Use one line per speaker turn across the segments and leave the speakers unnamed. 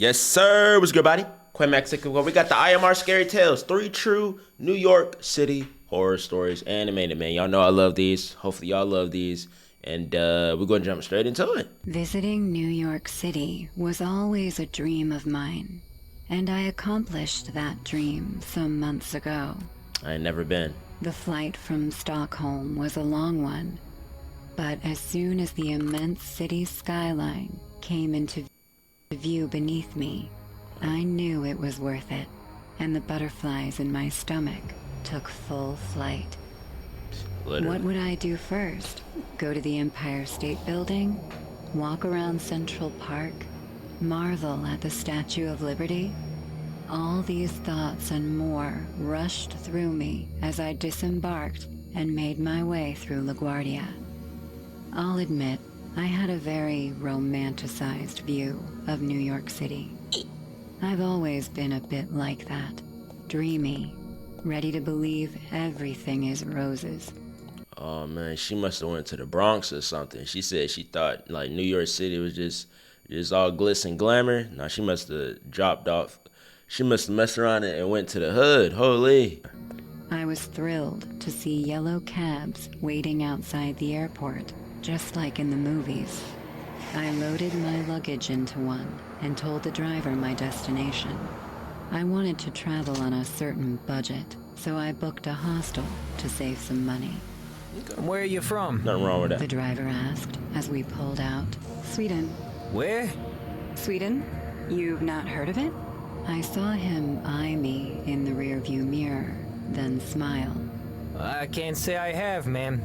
Yes, sir. What's good, buddy? Maxy The Great. We got the IMR Scary Tales, 3 true New York City horror stories, animated, man. Y'all know I love these. Hopefully, y'all love these. And we're going to jump straight into it.
Visiting New York City was always a dream of mine, and I accomplished that dream some months ago.
I ain't never been.
The flight from Stockholm was a long one, but as soon as the immense city skyline came into view beneath me, I knew it was worth it, and the butterflies in my stomach took full flight.
Literally.
What would I do first? Go to the Empire State Building? Walk around Central Park? Marvel at the Statue of Liberty? All these thoughts and more rushed through me as I disembarked and made my way through LaGuardia. I'll admit, I had a very romanticized view of New York City. I've always been a bit like that, dreamy, ready to believe everything is roses.
Oh man, she must have went to the Bronx or something. She said she thought like New York City was just all glitz and glamour. No, she must have dropped off. She must have messed around and went to the hood. Holy.
I was thrilled to see yellow cabs waiting outside the airport, just like in the movies. I loaded my luggage into one and told the driver my destination. I wanted to travel on a certain budget, so I booked a hostel to save some money.
Where are you from?
Nothing wrong with that.
The driver asked as we pulled out. Sweden.
Where?
Sweden? You've not heard of it? I saw him eye me in the rearview mirror, then smile.
I can't say I have, ma'am.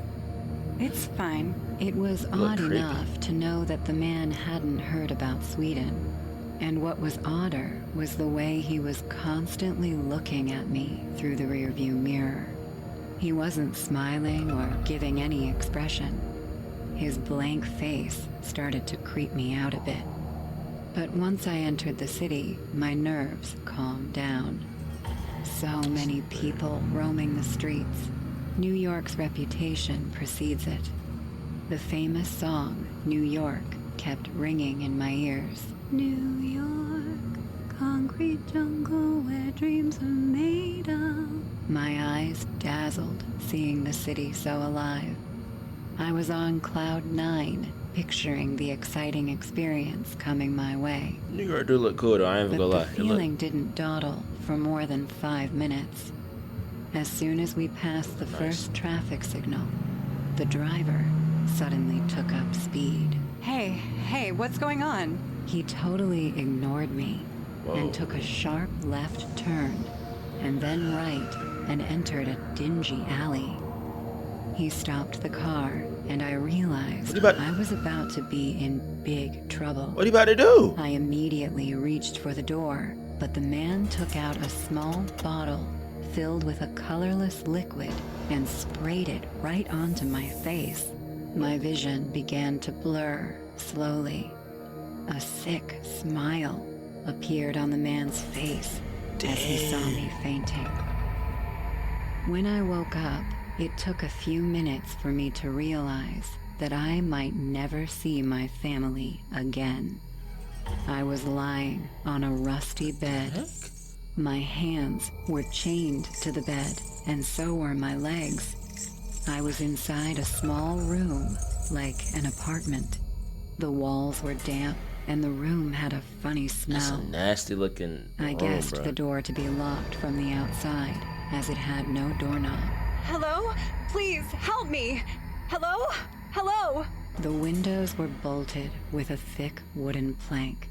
It's fine. It was odd
creepy
enough to know that the man hadn't heard about Sweden. And what was odder was the way he was constantly looking at me through the rearview mirror. He wasn't smiling or giving any expression. His blank face started to creep me out a bit. But once I entered the city, my nerves calmed down. So many people roaming the streets. New York's reputation precedes it. The famous song, New York, kept ringing in my ears. New York, concrete jungle where dreams are made of. My eyes dazzled, seeing the city so alive. I was on cloud 9, picturing the exciting experience coming my way.
New York do look cool though, I ain't
But
gonna lie.
the feeling didn't dawdle for more than 5 minutes. As soon as we passed the first traffic signal, the driver suddenly took up speed. Hey, what's going on? He totally ignored me and took a sharp left turn and then right and entered a dingy alley. He stopped the car and I realized I was about to be in big trouble.
What are you about to do?
I immediately reached for the door, but the man took out a small bottle filled with a colorless liquid and sprayed it right onto my face. My vision began to blur slowly. A sick smile appeared on the man's face as he saw me fainting. When I woke up, it took a few minutes for me to realize that I might never see my family again. I was lying on a rusty bed. My hands were chained to the bed, and so were my legs. I was inside a small room, like an apartment. The walls were damp, and the room had a funny smell.
That's a nasty looking
I guessed the door to be locked from the outside, as it had no doorknob.
Hello? Please, help me! Hello? Hello?
The windows were bolted with a thick wooden plank.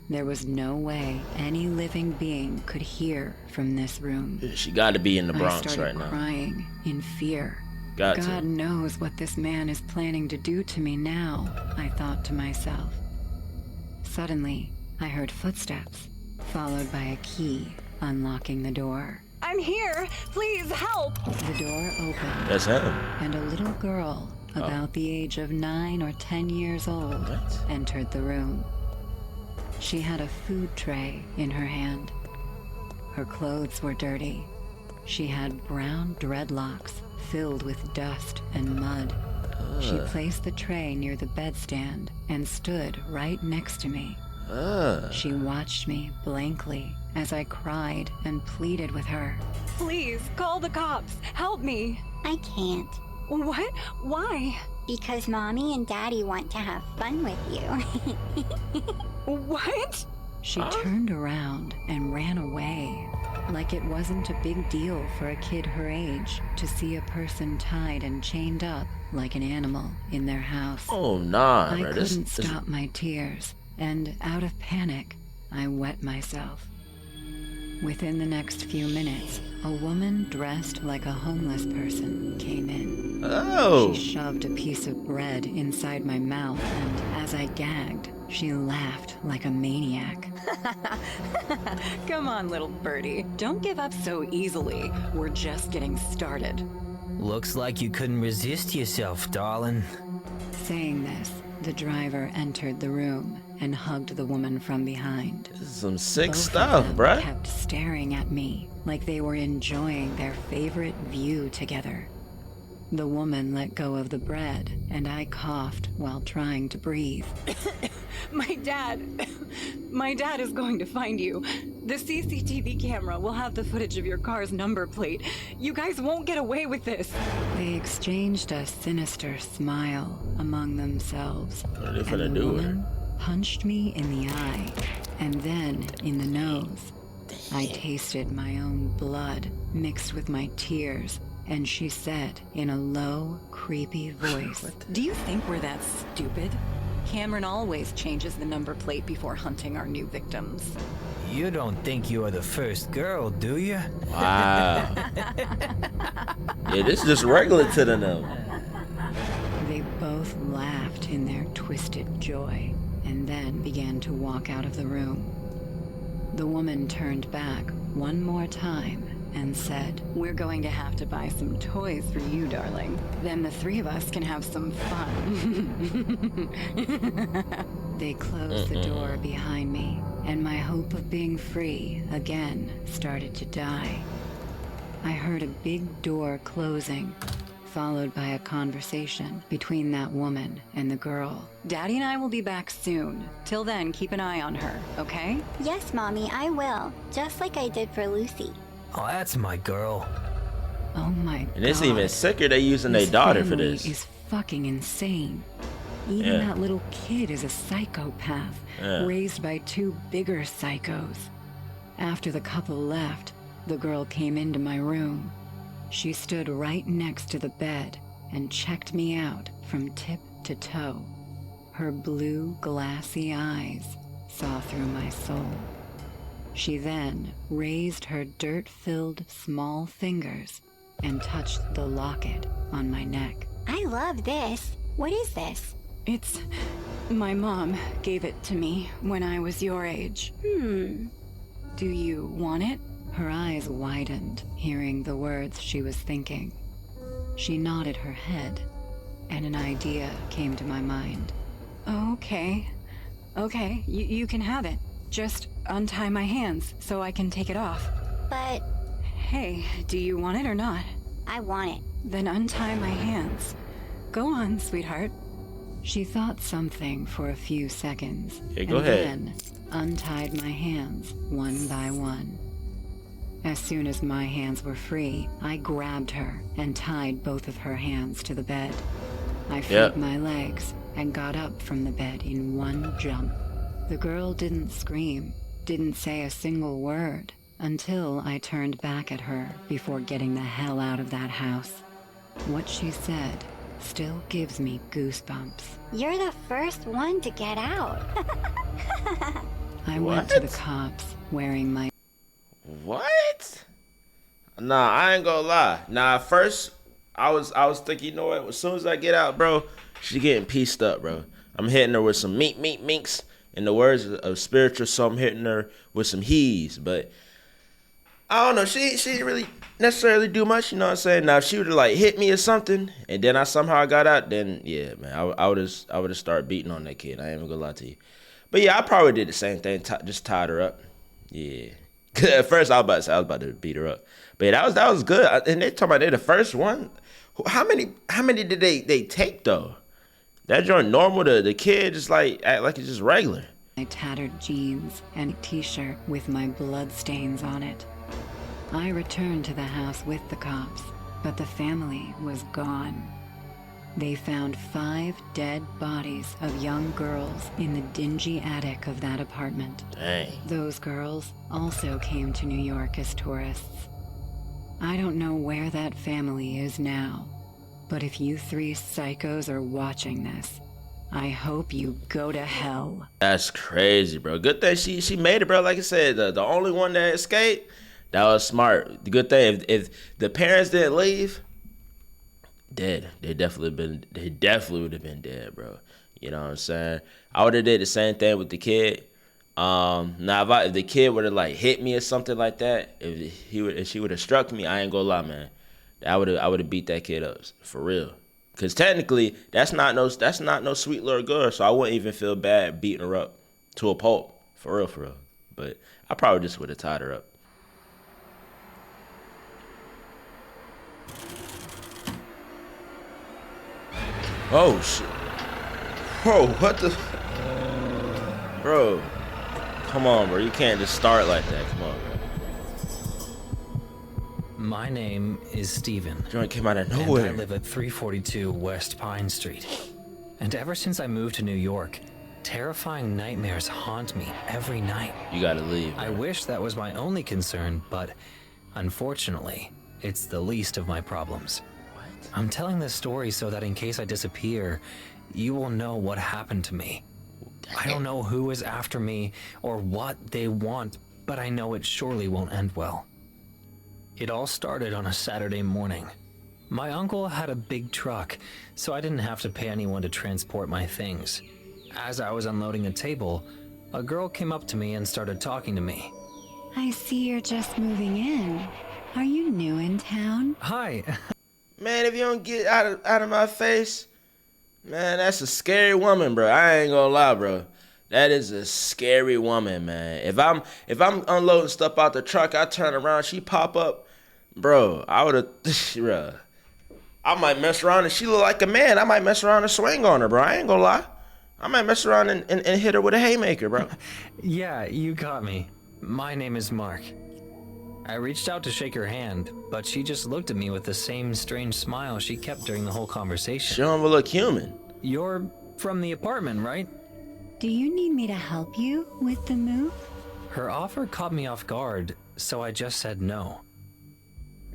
There was no way any living being could hear from this room.
She gotta be in the Bronx
I started
right now.
crying in fear.
God
knows what this man is planning to do to me now, I thought to myself. Suddenly, I heard footsteps, followed by a key unlocking the door.
I'm here! Please, help!
The door opened.
That's him.
And a little girl, about the age of 9 or 10 years old, entered the room. She had a food tray in her hand. Her clothes were dirty. She had brown dreadlocks filled with dust and mud. She placed the tray near the bedstand and stood right next to me. She watched me blankly as I cried and pleaded with her.
Please, call the cops. Help me.
I can't.
What? Why?
Because Mommy and Daddy want to have fun with you.
What?
She turned around and ran away, like it wasn't a big deal for a kid her age to see a person tied and chained up like an animal in their house.
Oh, nah,
I
bro.
couldn't stop my tears, and out of panic, I wet myself. Within the next few minutes, a woman dressed like a homeless person came in.
Oh.
She shoved a piece of bread inside my mouth, and as I gagged, she laughed like a maniac.
Come on, little birdie. Don't give up so easily. We're just getting started.
Looks like you couldn't resist yourself, darling.
Saying this, the driver entered the room and hugged the woman from behind.
This is some sick
Both
stuff,
of them
bruh.
kept staring at me like they were enjoying their favorite view together. The woman let go of the bread, and I coughed while trying to breathe.
My dad is going to find you. The CCTV camera will have the footage of your car's number plate. You guys won't get away with this.
They exchanged a sinister smile among themselves.
What are they
and
finna
the
do with her?
woman punched me in the eye, and then in the nose. I tasted my own blood mixed with my tears, and she said in a low, creepy voice,
Do you think we're that stupid? Cameron always changes the number plate before hunting our new victims.
You don't think you're the first girl, do you?
Wow. Yeah, this is just regular to them.
They both laughed in their twisted joy, and then began to walk out of the room. The woman turned back one more time and said, We're going to have to buy some toys for you, darling. Then the three of us can have some fun. They closed the door behind me, and my hope of being free again started to die. I heard a big door closing, followed by a conversation between that woman and the girl.
Daddy and I will be back soon. Till then, keep an eye on her, okay?
Yes, Mommy, I will. Just like I did for Lucy.
Oh, that's my girl.
Oh my god.
And it's even sicker they using their daughter for
family
this.
is fucking insane. Even
Yeah.
that little kid is a psychopath,
Yeah.
raised by two bigger psychos. After the couple left, the girl came into my room. She stood right next to the bed and checked me out from tip to toe. Her blue, glassy eyes saw through my soul. She then raised her dirt-filled small fingers and touched the locket on my neck.
I love this. What is this?
It's... my mom gave it to me when I was your age. Do you want it?
Her eyes widened, hearing the words she was thinking. She nodded her head, and an idea came to my mind.
Okay. Okay, you can have it. Just untie my hands so I can take it off.
But
Hey, do you want it or not?
I want it.
Then untie my hands. Go on, sweetheart.
She thought something for a few seconds,
Yeah, go
and
ahead.
then untied my hands one by one. As soon as my hands were free, I grabbed her and tied both of her hands to the bed. I freed
Yep.
my legs and got up from the bed in one jump. The girl didn't scream, didn't say a single word, until I turned back at her before getting the hell out of that house. What she said still gives me goosebumps.
You're the first one to get out.
I went to the
What?
cops wearing my
What? Nah, I ain't gonna lie. Nah, at first I was thinking, you know what? As soon as I get out, bro, she getting pieced up, bro. I'm hitting her with some minks. In the words of spiritual, so I'm hitting her with some he's. But I don't know. She didn't really necessarily do much. You know what I'm saying? Now if she would have like hit me or something, and then I somehow got out, then yeah, man, I would have started beating on that kid. I ain't even gonna lie to you. But yeah, I probably did the same thing. Just tied her up. Yeah. At first I was about to beat her up. But yeah, that was good. And they talking about they the first one. How many did they take though? That joint normal. The kid just like act like it's just regular.
my tattered jeans and a t-shirt with my bloodstains on it. I returned to the house with the cops, but the family was gone. They found 5 dead bodies of young girls in the dingy attic of that apartment.
Dang.
Those girls also came to New York as tourists. I don't know where that family is now, but if you 3 psychos are watching this, I hope you go to hell.
That's crazy, bro. Good thing she made it, bro. Like I said, the only one that escaped, that was smart. The good thing, if the parents didn't leave, dead. They definitely would have been dead, bro. You know what I'm saying? I would have did the same thing with the kid. Now if the kid would have like hit me or something like that, if she would have struck me, I ain't gonna lie, man. I would have beat that kid up for real. Cause technically that's not no sweet little girl, so I wouldn't even feel bad beating her up to a pulp for real. But I probably just would have tied her up. Oh shit! Bro, what the? Bro, come on, bro. You can't just start like that. Come on, bro.
My name is Steven.
Joint came out of nowhere.
And I live at 342 West Pine Street. And ever since I moved to New York, terrifying nightmares haunt me every night.
You gotta leave, bro.
I wish that was my only concern, but unfortunately, it's the least of my problems. What? I'm telling this story so that in case I disappear, you will know what happened to me. I don't know who is after me or what they want, but I know it surely won't end well. It all started on a Saturday morning. My uncle had a big truck, so I didn't have to pay anyone to transport my things. As I was unloading a table, a girl came up to me and started talking to me.
I see you're just moving in. Are you new in town?
Hi.
Man, if you don't get out of my face, man, that's a scary woman, bro. I ain't gonna lie, bro. That is a scary woman, man. If I'm unloading stuff out the truck, I turn around, she pop up, bro. I might mess around and she look like a man. I might mess around and swing on her, bro. I ain't gonna lie. I might mess around and hit her with a haymaker, bro.
Yeah, you got me. My name is Mark. I reached out to shake her hand, but she just looked at me with the same strange smile she kept during the whole conversation.
She don't look human.
You're from the apartment, right?
Do you need me to help you with the move?
Her offer caught me off guard, so I just said no.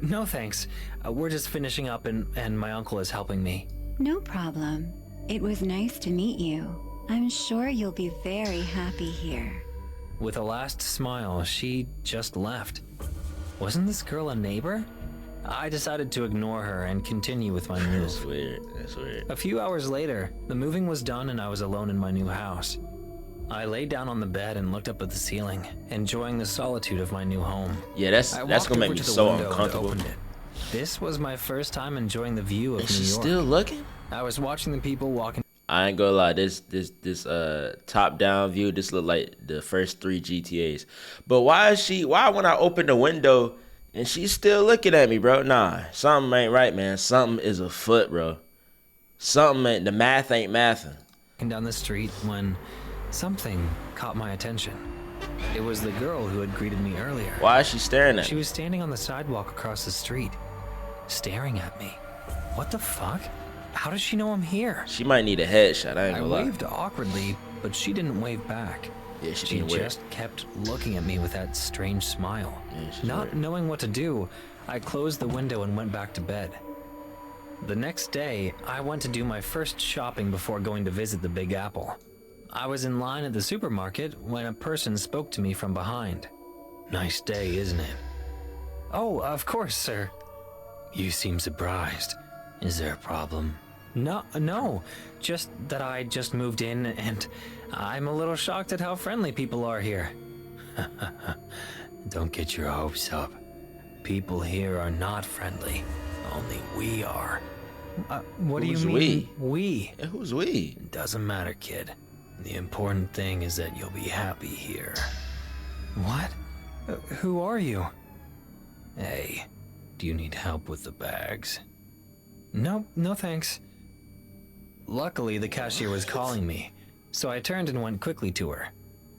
No thanks. We're just finishing up and my uncle is helping me.
No problem. It was nice to meet you. I'm sure you'll be very happy here.
With a last smile, she just left. Wasn't this girl a neighbor? I decided to ignore her and continue with my move.
That's weird. That's weird.
A few hours later, the moving was done and I was alone in my new house. I lay down on the bed and looked up at the ceiling, enjoying the solitude of my new home.
Yeah, that's gonna make me so uncomfortable.
This was my first time enjoying the view of New York.
She's still looking?
I was watching the people walking.
I ain't gonna lie, this top down view, this look like the first 3 GTAs. But why when I open the window and she's still looking at me, bro? Nah, something ain't right, man. Something is afoot, bro. The math ain't mathing.
Down the street when something caught my attention. It was the girl who had greeted me earlier.
Why is she staring at me?
She was standing on the sidewalk across the street, staring at me. What the fuck? How does she know I'm here?
She might need a headshot, I ain't gonna lie.
I waved awkwardly, but she didn't wave back.
Yeah,
she just kept looking at me with that strange smile.
Yeah,
Not knowing what to do, I closed the window and went back to bed. The next day, I went to do my first shopping before going to visit the Big Apple. I was in line at the supermarket when a person spoke to me from behind. Nice day, isn't it? Oh, of course, sir. You seem surprised. Is there a problem? No, just that I just moved in and I'm a little shocked at how friendly people are here. Don't get your hopes up. People here are not friendly. Only we are. What do you mean, we?
Yeah, who's we?
Doesn't matter, kid. The important thing is that you'll be happy here. What? Who are you? Hey, do you need help with the bags? No thanks. Luckily, the cashier was calling me, so I turned and went quickly to her.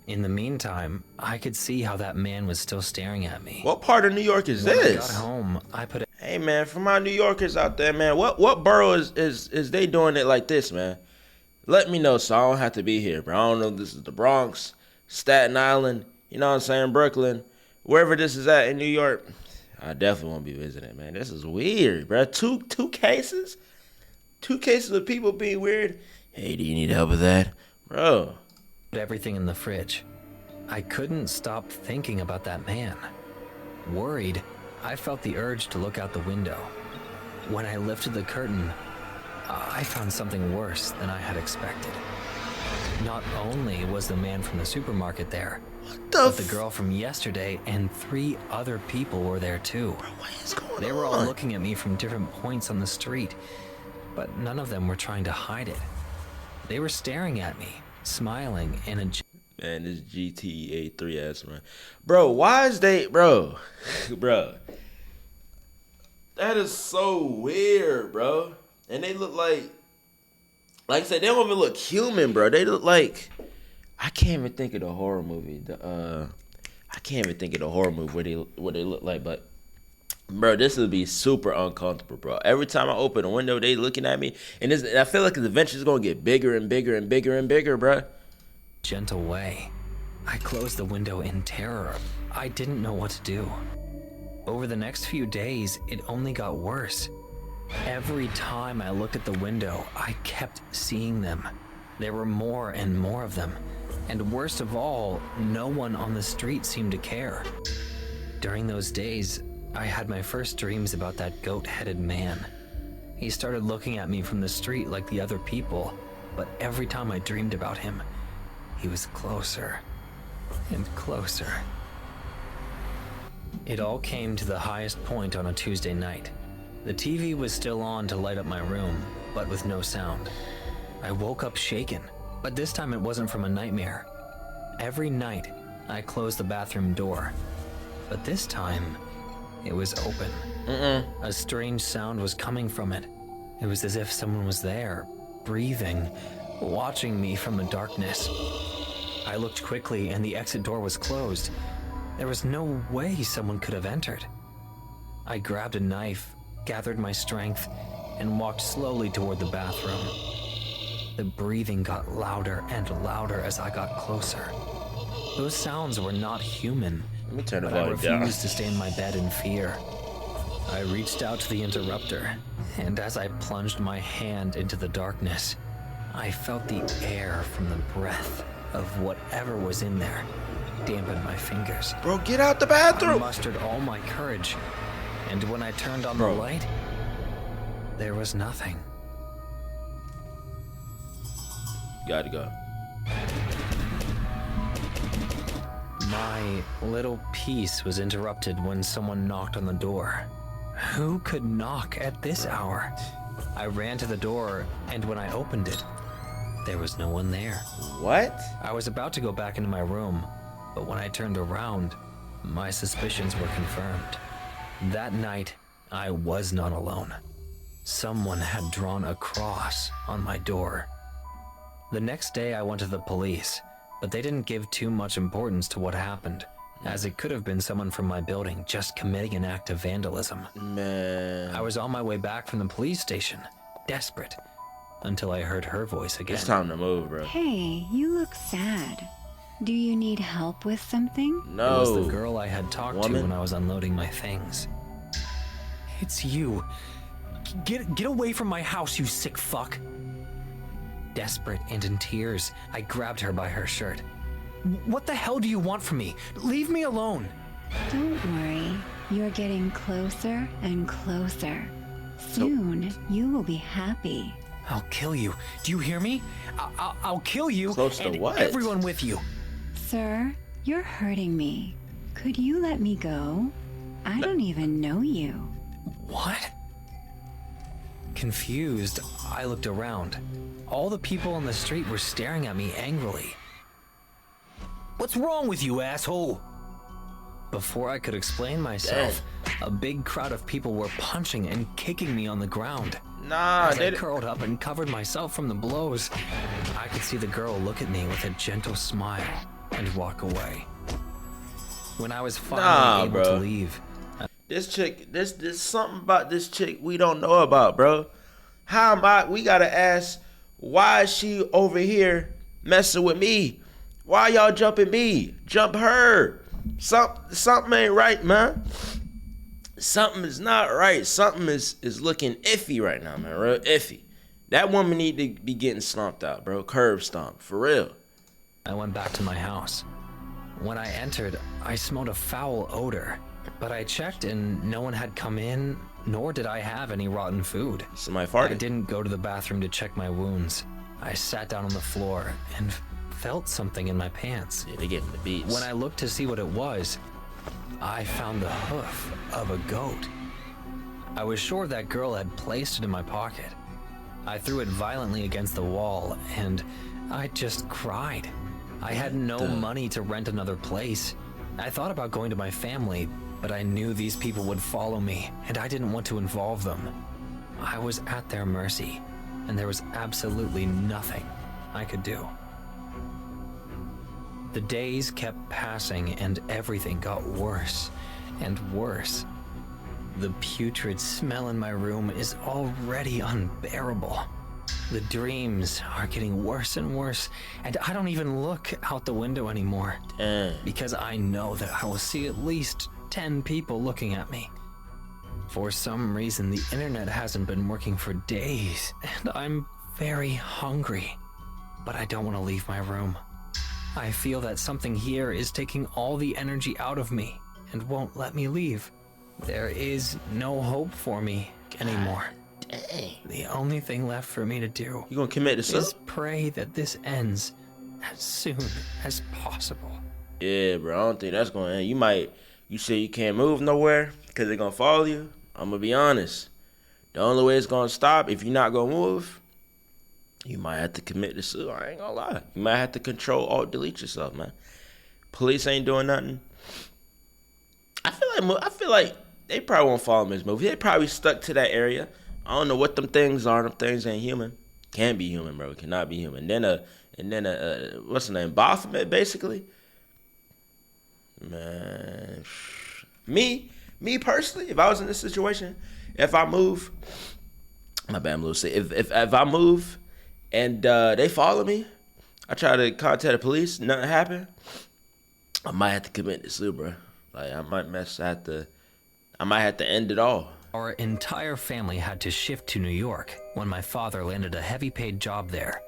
In the meantime, I could see how that man was still staring at me.
What part of New York is
When I
this?
got home, I put
Hey man, for my New Yorkers out there, man, what borough is they doing it like this, man? Let me know so I don't have to be here, bro. I don't know if this is the Bronx, Staten Island, you know what I'm saying, Brooklyn, wherever this is at in New York. I definitely won't be visiting, man. This is weird, bro. Two cases? 2 cases of people being weird? Hey, do you need help with that? Bro.
everything in the fridge. I couldn't stop thinking about that man. Worried, I felt the urge to look out the window. When I lifted the curtain, I found something worse than I had expected. Not only was the man from the supermarket there, but the girl from yesterday and 3 other people were there too.
Bro, what is going on?
They were all looking at me from different points on the street, but none of them were trying to hide it. They were staring at me, smiling in a...
Man, this GTA 3 ass, man. Bro, why is they... Bro. Bro. That is so weird, bro. And they look like I said, they don't even look human, bro. They look like... I can't even think of the horror movie. I can't even think of the horror movie what they look like, but... Bro, this would be super uncomfortable, bro. Every time I open a window, they looking at me. And I feel like the adventure's going to get bigger and bigger and bigger and bigger, bro.
Gentle way. I closed the window in terror. I didn't know what to do. Over the next few days, it only got worse. Every time I looked at the window, I kept seeing them. There were more and more of them. And worst of all, no one on the street seemed to care. During those days, I had my first dreams about that goat-headed man. He started looking at me from the street like the other people, but every time I dreamed about him, he was closer and closer. It all came to the highest point on a Tuesday night. The TV was still on to light up my room, but with no sound. I woke up shaken, but this time it wasn't from a nightmare. Every night, I closed the bathroom door, but this time, it was open. A strange sound was coming from it. It was as if someone was there, breathing, watching me from the darkness. I looked quickly and the exit door was closed. There was no way someone could have entered. I grabbed a knife, gathered my strength, and walked slowly toward the bathroom. The breathing got louder and louder as I got closer. Those sounds were not human.
Let me turn the
But I
volume down.
refused to stay in my bed in fear. I reached out to the interrupter, and as I plunged my hand into the darkness, I felt the air from the breath of whatever was in there dampen my fingers.
Bro, get out the
I
bathroom.
mustered all my courage, and when I turned on the light, there was nothing.
Gotta go.
My little peace was interrupted when someone knocked on the door. Who could knock at this hour? I ran to the door, and when I opened it, there was no one there.
What?
I was about to go back into my room, but when I turned around, my suspicions were confirmed. That night, I was not alone. Someone had drawn a cross on my door. The next day, I went to the police, but they didn't give too much importance to what happened, as it could have been someone from my building just committing an act of vandalism.
Man.
I was on my way back from the police station, desperate, until I heard her voice again.
It's time to move, bro.
Hey, you look sad. Do you need help with something?
No.
It was the girl I had talked to
Woman.
when I was unloading my things. It's you. Get away from my house, you sick fuck. Desperate and in tears, I grabbed her by her shirt. What the hell do you want from me? Leave me alone.
Don't worry. You're getting closer and closer. Soon, you will be happy.
I'll kill you. Do you hear me? I'll kill you.
Close to
and
what?
everyone with you.
Sir, you're hurting me. Could you let me go? I don't even know you.
What? Confused, I looked around. All the people on the street were staring at me angrily. What's wrong with you, asshole? Before I could explain myself, a big crowd of people were punching and kicking me on the ground.
Nah,
As I
they
curled up and covered myself from the blows, I could see the girl look at me with a gentle smile. and walk away. When I was finally able to leave,
this chick, there's something about this chick we don't know about, bro. How am I? We gotta ask, why is she over here messing with me? Why y'all jumping me? Jump her. Something ain't right, man. Something is not right. Something is looking iffy right now, man. Real iffy. That woman need to be getting stomped out, bro. Curb stomped, for real.
I went back to my house. When I entered, I smelled a foul odor, but I checked and no one had come in, nor did I have any rotten food.
Somebody farted.
I didn't go to the bathroom to check my wounds. I sat down on the floor and felt something in my pants.
Yeah, they gave me the beats.
When I looked to see what it was, I found the hoof of a goat. I was sure that girl had placed it in my pocket. I threw it violently against the wall and I just cried. I had no money to rent another place. I thought about going to my family, but I knew these people would follow me and I didn't want to involve them. I was at their mercy and there was absolutely nothing I could do. The days kept passing and everything got worse and worse. The putrid smell in my room is already unbearable. The dreams are getting worse and worse, and I don't even look out the window anymore. Because I know that I will see at least 10 people looking at me. For some reason, the internet hasn't been working for days, and I'm very hungry. But I don't want to leave my room. I feel that something here is taking all the energy out of me and won't let me leave. There is no hope for me anymore.
Dang.
The only thing left for me to do
You gonna commit to
is pray that this ends as soon as possible.
Yeah, bro, I don't think that's gonna end. You say you can't move nowhere because they're gonna follow you. I'm gonna be honest. The only way it's gonna stop, if you're not gonna move, you might have to commit to suicide. I ain't gonna lie. You might have to control, alt, delete yourself, man. Police ain't doing nothing. I feel like they probably won't follow this movie. They probably stuck to that area. I don't know what them things are. Them things ain't human. Can't be human, bro. Cannot be human. And then what's the name? Baphomet, basically. Man, me personally, if I was in this situation, if I move, my bad, I'm loose. If I move and they follow me, I try to contact the police, nothing happen, I might have to commit to sue, bro. Like I might have to end it all.
Our entire family had to shift to New York when my father landed a heavy paid job there.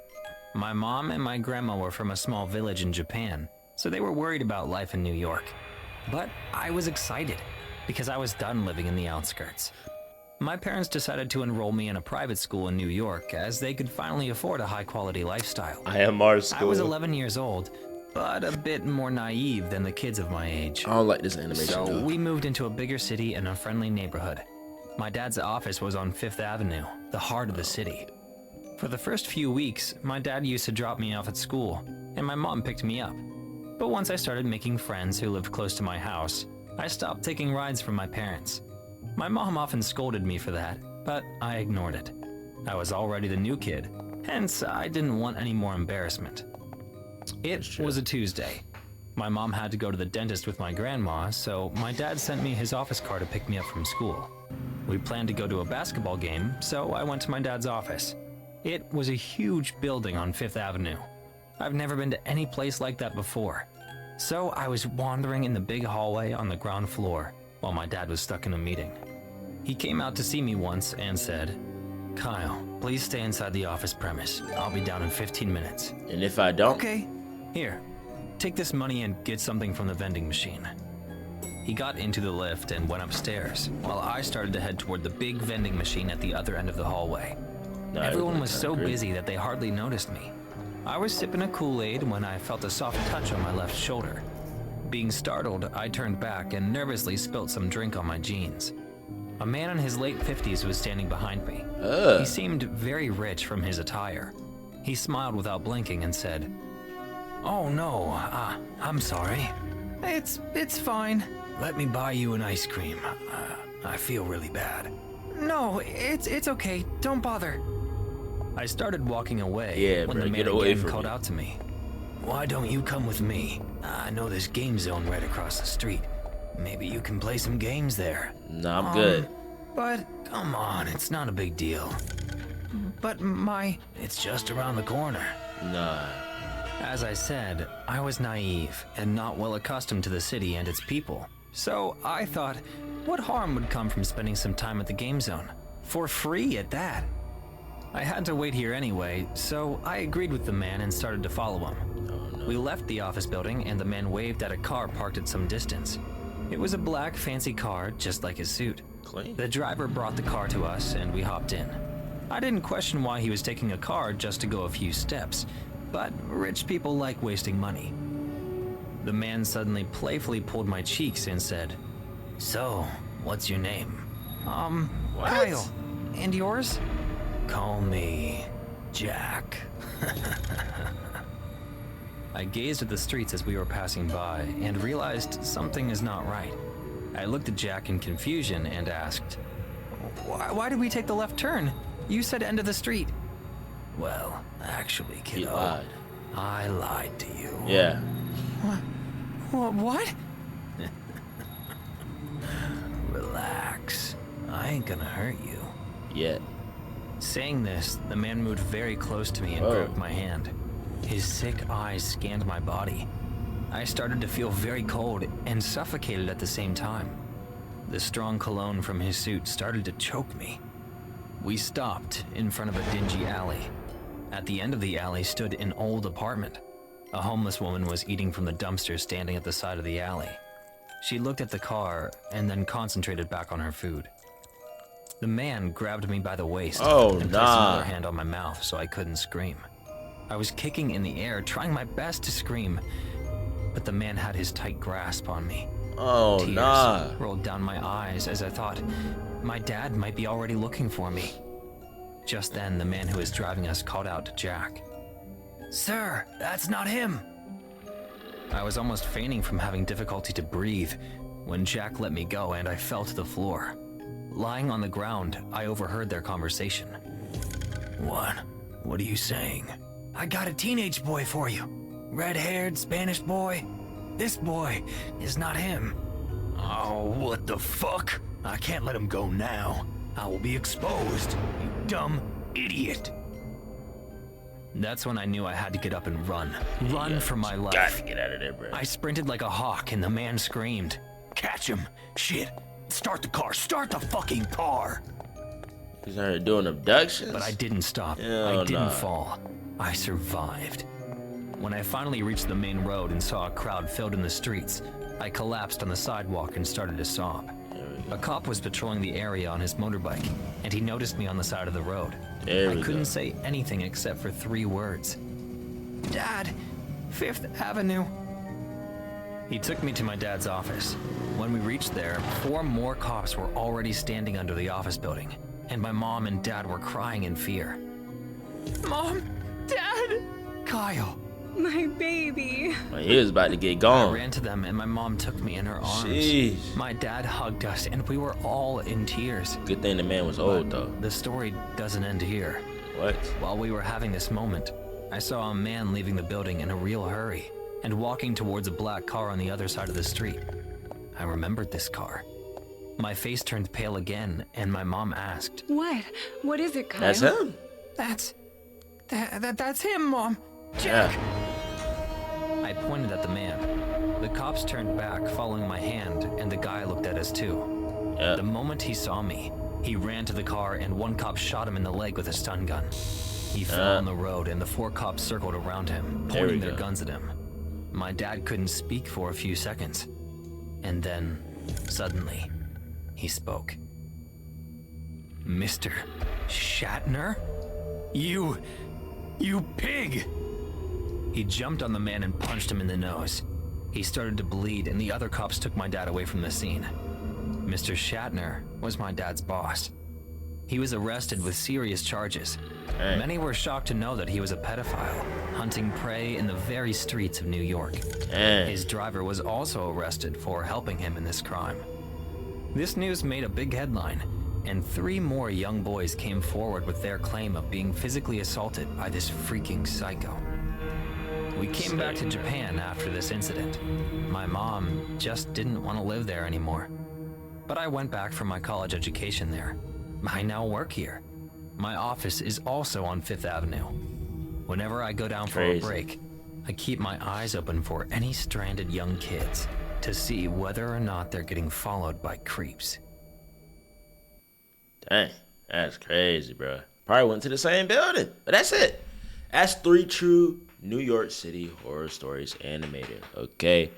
My mom and my grandma were from a small village in Japan, so they were worried about life in New York. But I was excited because I was done living in the outskirts. My parents decided to enroll me in a private school in New York as they could finally afford a high-quality lifestyle.
IMR school.
I was 11 years old, but a bit more naive than the kids of my age.
I don't like this animation.
So we moved into a bigger city in a friendly neighborhood. My dad's office was on 5th Avenue, the heart of the city. For the first few weeks, my dad used to drop me off at school, and my mom picked me up. But once I started making friends who lived close to my house, I stopped taking rides from my parents. My mom often scolded me for that, but I ignored it. I was already the new kid, hence I didn't want any more embarrassment. It was a Tuesday. My mom had to go to the dentist with my grandma, so my dad sent me his office car to pick me up from school. We planned to go to a basketball game, so I went to my dad's office. It was a huge building on 5th Avenue. I've never been to any place like that before. So I was wandering in the big hallway on the ground floor while my dad was stuck in a meeting. He came out to see me once and said, "Kyle, please stay inside the office premise. I'll be down in 15 minutes.
And if I don't?
Okay. Here, take this money and get something from the vending machine." He got into the lift and went upstairs, while I started to head toward the big vending machine at the other end of the hallway. Everyone was so busy that they hardly noticed me. I was sipping a Kool-Aid when I felt a soft touch on my left shoulder. Being startled, I turned back and nervously spilt some drink on my jeans. A man in his late 50s was standing behind me. He seemed very rich from his attire. He smiled without blinking and said, "Oh no, I'm sorry. It's fine. Let me buy you an ice cream. I feel really bad." "No, it's okay. Don't bother." I started walking away when the man again called out to me. why don't you come with me? I know this game zone right across the street. Maybe you can play some games there.
Nah, I'm good.
But come on, it's not a big deal. But it's just around the corner.
Nah.
As I said, I was naive and not well accustomed to the city and its people. So I thought, what harm would come from spending some time at the game zone? For free at that. I had to wait here anyway, so I agreed with the man and started to follow him.
Oh, no.
We left the office building and the man waved at a car parked at some distance. It was a black fancy car, just like his suit.
Clean.
The driver brought the car to us and we hopped in. I didn't question why he was taking a car just to go a few steps, but rich people like wasting money. The man suddenly playfully pulled my cheeks and said, "So, what's your name?"
What?
Kyle. And yours? Call me Jack. I gazed at the streets as we were passing by and realized something is not right. I looked at Jack in confusion and asked, Why did we take the left turn? You said end of the street. Well, actually, kiddo,
He lied.
I lied to you.
Yeah.
What? Relax. I ain't gonna hurt you.
Yet.
Saying this, the man moved very close to me and
Whoa.
gripped my hand. His sick eyes scanned my body. I started to feel very cold and suffocated at the same time. The strong cologne from his suit started to choke me. We stopped in front of a dingy alley. At the end of the alley stood an old apartment. A homeless woman was eating from the dumpster standing at the side of the alley. She looked at the car and then concentrated back on her food. The man grabbed me by the waist and placed another hand on my mouth so I couldn't scream. I was kicking in the air, trying my best to scream, but the man had his tight grasp on me.
Oh,
Tears rolled down my eyes as I thought my dad might be already looking for me. Just then, the man who was driving us called out to Jack. "Sir, that's not him." I was almost fainting from having difficulty to breathe when Jack let me go and I fell to the floor. Lying on the ground, I overheard their conversation. What are you saying? I got a teenage boy for you. Red-haired Spanish boy. This boy is not him. Oh, what the fuck? I can't let him go now. I will be exposed, you dumb idiot. That's when I knew I had to get up and run. Run for my life.
Gotta get out of there, bro.
I sprinted like a hawk and the man screamed, "Catch him! Shit! Start the car! Start the fucking car!"
He started doing abductions?
But I didn't stop.
Hell
I didn't
nah.
fall. I survived. When I finally reached the main road and saw a crowd filled in the streets, I collapsed on the sidewalk and started to sob. A cop was patrolling the area on his motorbike, and he noticed me on the side of the road. I couldn't say anything except for 3 words. "Dad, 5th Avenue. He took me to my dad's office. When we reached there, 4 more cops were already standing under the office building, and my mom and dad were crying in fear. "Mom! Dad!" "Kyle!"
My baby.
Well, he was about to get
I
gone.
ran to them and my mom took me in her arms.
Jeez.
My dad hugged us and we were all in tears.
Good thing the man was old, though.
The story doesn't end here.
What?
While we were having this moment, I saw a man leaving the building in a real hurry and walking towards a black car on the other side of the street. I remembered this car. My face turned pale again and my mom asked,
What? What is it, Kyle?
That's him?
That's him, Mom. Jack!
Yeah.
I pointed at the man. The cops turned back, following my hand, and the guy looked at us too.
Yeah.
The moment he saw me, he ran to the car and one cop shot him in the leg with a stun gun. He fell on the road and the 4 cops circled around him, pointing their guns at him. My dad couldn't speak for a few seconds. And then, suddenly, he spoke. "Mr. Shatner? You pig!" He jumped on the man and punched him in the nose. He started to bleed and the other cops took my dad away from the scene. Mr. Shatner was my dad's boss. He was arrested with serious charges.
Hey.
Many were shocked to know that he was a pedophile, hunting prey in the very streets of New York.
Dang.
His driver was also arrested for helping him in this crime. This news made a big headline, and 3 more young boys came forward with their claim of being physically assaulted by this freaking psycho. We came back to Japan after this incident. My mom just didn't want to live there anymore. But I went back for my college education there. I now work here. My office is also on 5th Avenue. Whenever I go down for a break, I keep my eyes open for any stranded young kids to see whether or not they're getting followed by creeps.
Dang, that's crazy, bro. Probably went to the same building, but that's it. That's 3 true New York City horror stories animated. Okay.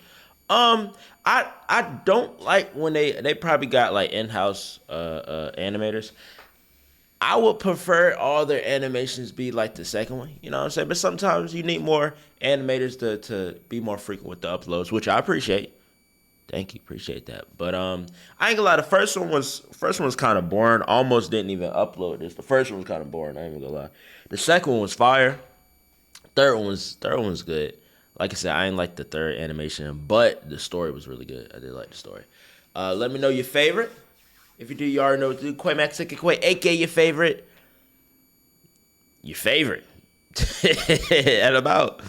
I don't like when they probably got like in-house animators. I would prefer all their animations be like the second one, you know what I'm saying? But sometimes you need more animators to be more frequent with the uploads, which I appreciate. Thank you, appreciate that. But I ain't gonna lie, the first one was kind of boring. Almost didn't even upload this. The first one was kind of boring. I ain't even gonna lie. The second one was fire. Third one was good. Like I said, I ain't like the third animation, but the story was really good. I did like the story. Let me know your favorite. If you do, you already know what to do. Maxy The Great, aka your favorite. Your favorite. And about.